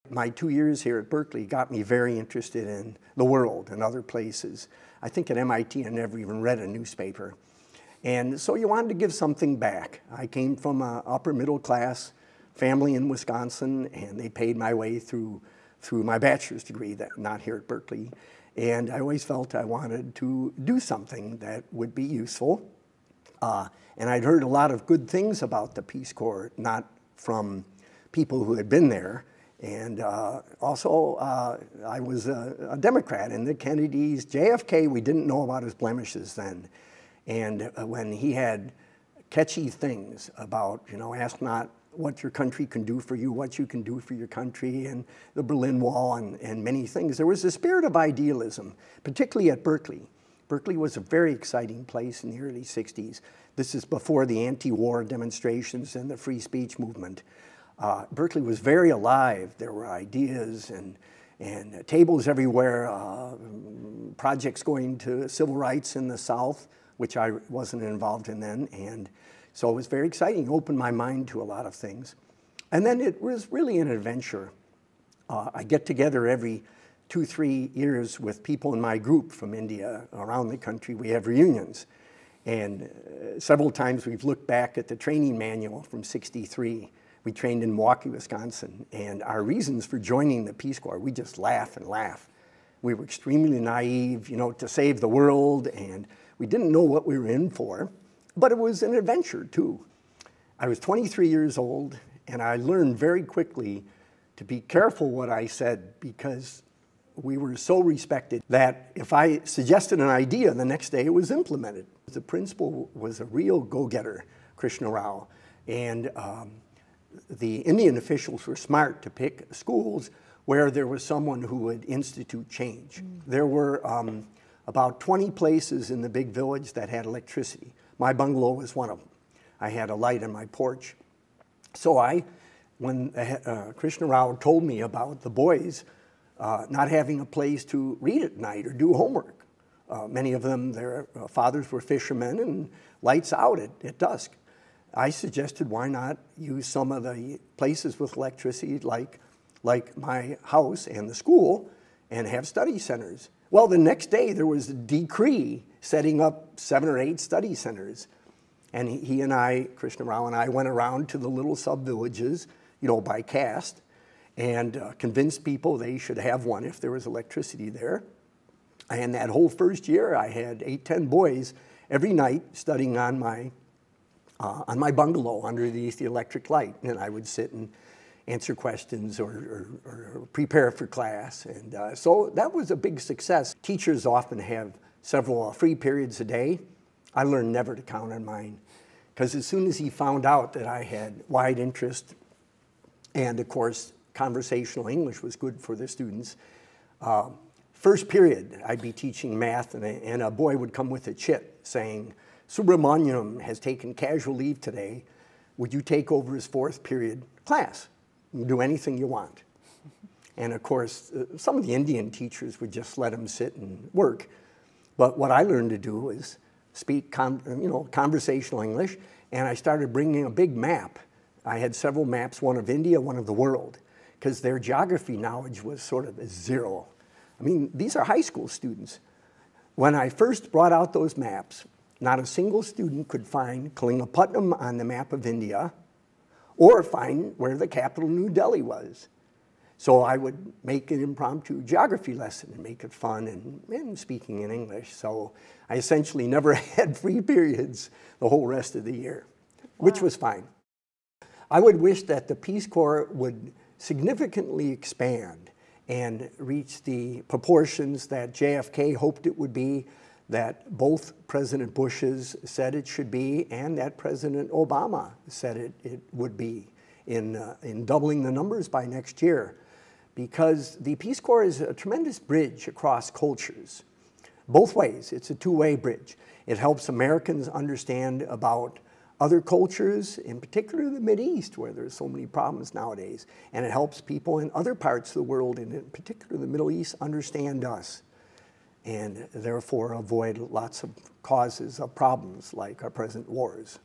My 2 years here at Berkeley got me very interested in the world and other places. I think at MIT I never even read a newspaper. And so you wanted to give something back. I came from an upper middle class family in Wisconsin, and they paid my way through my bachelor's degree, not here at Berkeley. And I always felt I wanted to do something that would be useful. And I'd heard a lot of good things about the Peace Corps, not from people who had been there. And also, I was a Democrat, and the Kennedys, JFK, we didn't know about his blemishes then. And when he had catchy things about, ask not what your country can do for you, what you can do for your country, and the Berlin Wall, and many things. There was a spirit of idealism, particularly at Berkeley. Berkeley was a very exciting place in the early 60s. This is before the anti-war demonstrations and the free speech movement. Berkeley was very alive. There were ideas and tables everywhere, projects going to civil rights in the South, which I wasn't involved in then. And so it was very exciting. It opened my mind to a lot of things. And then it was really an adventure. I get together every 2-3 years with people in my group from India around the country. We have reunions. And several times we've looked back at the training manual from '63. We trained in Milwaukee, Wisconsin, and our reasons for joining the Peace Corps, we just laugh and laugh. We were extremely naive, to save the world, and we didn't know what we were in for, but it was an adventure too. I was 23 years old, and I learned very quickly to be careful what I said, because we were so respected that if I suggested an idea, the next day it was implemented. The principal was a real go-getter, Krishna Rao, and the Indian officials were smart to pick schools where there was someone who would institute change. There were about 20 places in the big village that had electricity. My bungalow was one of them. I had a light on my porch. So when Krishna Rao told me about the boys not having a place to read at night or do homework, many of them, their fathers were fishermen, and lights out at dusk. I suggested, why not use some of the places with electricity like my house and the school, and have study centers. Well, the next day there was a decree setting up 7 or 8 study centers. And he and I, Krishna Rao and I, went around to the little sub-villages, by caste, and convinced people they should have one if there was electricity there. And that whole first year I had 8-10 boys every night studying on my bungalow underneath the electric light, and I would sit and answer questions or prepare for class. And so that was a big success. Teachers often have several free periods a day. I learned never to count on mine, because as soon as he found out that I had wide interest, and of course conversational English was good for the students, first period I'd be teaching math, and a boy would come with a chit saying, Subramaniam has taken casual leave today. Would you take over his 4th period class? You can do anything you want. And of course, some of the Indian teachers would just let him sit and work. But what I learned to do is speak conversational English, and I started bringing a big map. I had several maps, one of India, one of the world, because their geography knowledge was sort of zero. I mean, these are high school students. When I first brought out those maps, not a single student could find Kalingapatnam on the map of India, or find where the capital New Delhi was. So I would make an impromptu geography lesson and make it fun and speaking in English. So I essentially never had free periods the whole rest of the year, which was fine. I would wish that the Peace Corps would significantly expand and reach the proportions that JFK hoped it would be, that both President Bush's said it should be, and that President Obama said it would be, in doubling the numbers by next year. Because the Peace Corps is a tremendous bridge across cultures. Both ways, it's a two-way bridge. It helps Americans understand about other cultures, in particular the Mideast, where there's so many problems nowadays. And it helps people in other parts of the world, and in particular the Middle East, understand us, and therefore avoid lots of causes of problems like our present wars.